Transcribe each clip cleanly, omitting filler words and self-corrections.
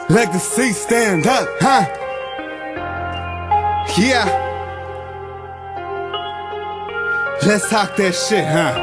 Legacy stand up, huh? Yeah. Let's talk that shit, huh?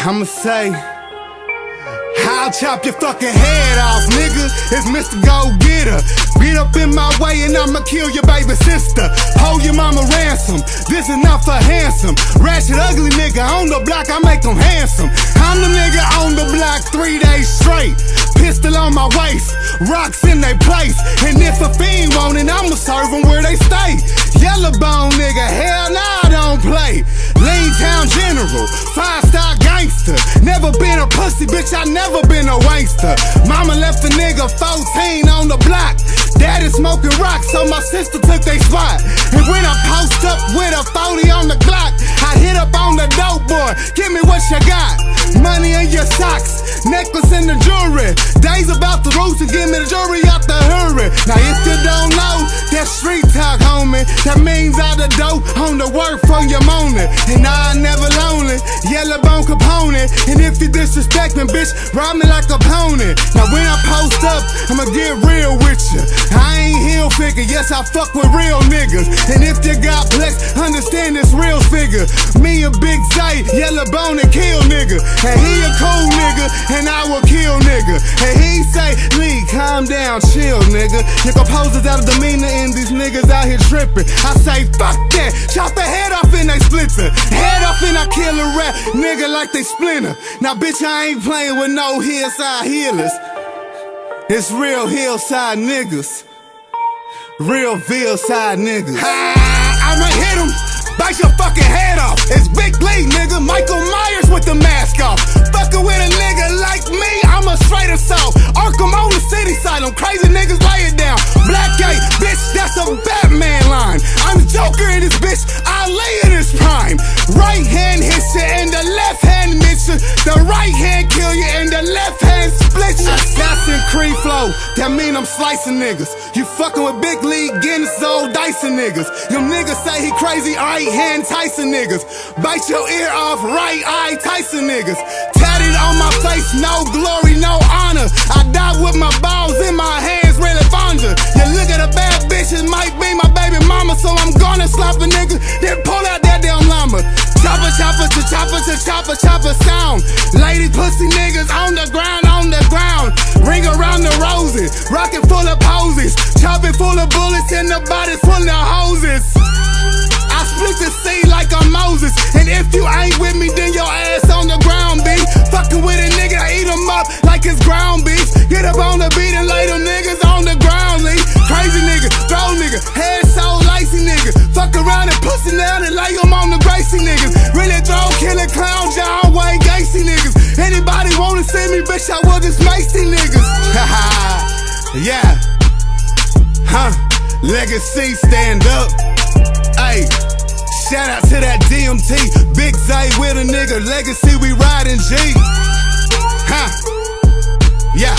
I'ma say, I'll chop your fucking head off, nigga. It's Mr. Go-Getter. Beat up in my way and I'ma kill your baby sister. Hold your mama ransom. This is not for handsome. Ratchet ugly nigga on the block, I make them handsome. I'm the nigga on the block 3 days straight. Pistol on my waist, rocks in they place. And if a fiend want it, I'ma serve them where they stay. Yellow bone nigga, hell nah, I don't play. Lean town general, 5-star gangster. Never been a pussy, bitch, I never been a wankster. Mama left a nigga 14 on the block. Daddy smoking rocks, so my sister took they spot. And when I post up with a 40 on the Glock, I hit up on the dope boy, give me what you got. Money in your socks, necklace in the jewelry. Days about the roots and give me the jewelry out the hurry. Now if you don't know, that street talk, homie. That means out the dope on the work for your morning. And I never lonely, yellow bone component. And if you disrespect me, bitch, ride me like a pony. Now when I post up, I'ma get real with you. I ain't heel figure, yes I fuck with real niggas. And if you got flex, understand this real figure. Me a big Zay, yellow bone and kill nigga. And he a cool nigga, and I will kill nigga. And he say, Lee, calm down, chill nigga. Your composers out of demeanor and these niggas out here tripping. I say, fuck that, chop the head off and they splinter. Head off and I kill a rap nigga like they splinter. Now bitch, I ain't playing with no hillside healers. It's real hillside niggas. Real Ville-side niggas. I'ma hit him, bite your fucking head off. It's Big Lee, nigga, Michael Myers with the mask off. Fuckin' with a nigga like me, I'm a straight assault. Arkham on the city side, them crazy niggas lay it down. Black gate, bitch, that's a Batman line. I'm Joker in this bitch, I lay in his prime. Right hand hits you and the left hand hits you. The right hand kill you and the left hand split you. Assassin Creed flow, that mean I'm slicing niggas. You fucking with Big League, getting old Dyson niggas. Them niggas say he crazy, right hand Tyson niggas. Bite your ear off, right eye Tyson niggas. Tatted on my face, no glory, no honor. I die with my balls in my hands, really fonda. You look at a bad bitch, it might be my baby mama. So I'm gonna slap a nigga, then pull out that damn llama. Chopper, chopper, to chopper, to chopper, chopper sound. Lady pussy niggas on the ground, on the ground. Ring around the roses, rocket full of poses. Chopping full of bullets and the body's full of hoses. I split the sea like I'm Moses. And if you ain't with me, then your ass on the ground, B. Fucking with a nigga, eat him up like it's ground beef. Get up on the beat and lay them niggas on the ground, Lee. Crazy nigga, throw nigga, head so lacy nigga. Fuck around and pussy down and lay them on the Gracie niggas. Really throw killer clown, John Wayne Gacy niggas. Anybody wanna see me, bitch, I will just Macy niggas. Yeah. Huh. Legacy stand up. Ayy. Shout out to that DMT. Big Zay with a nigga. Legacy, we riding G. Huh. Yeah.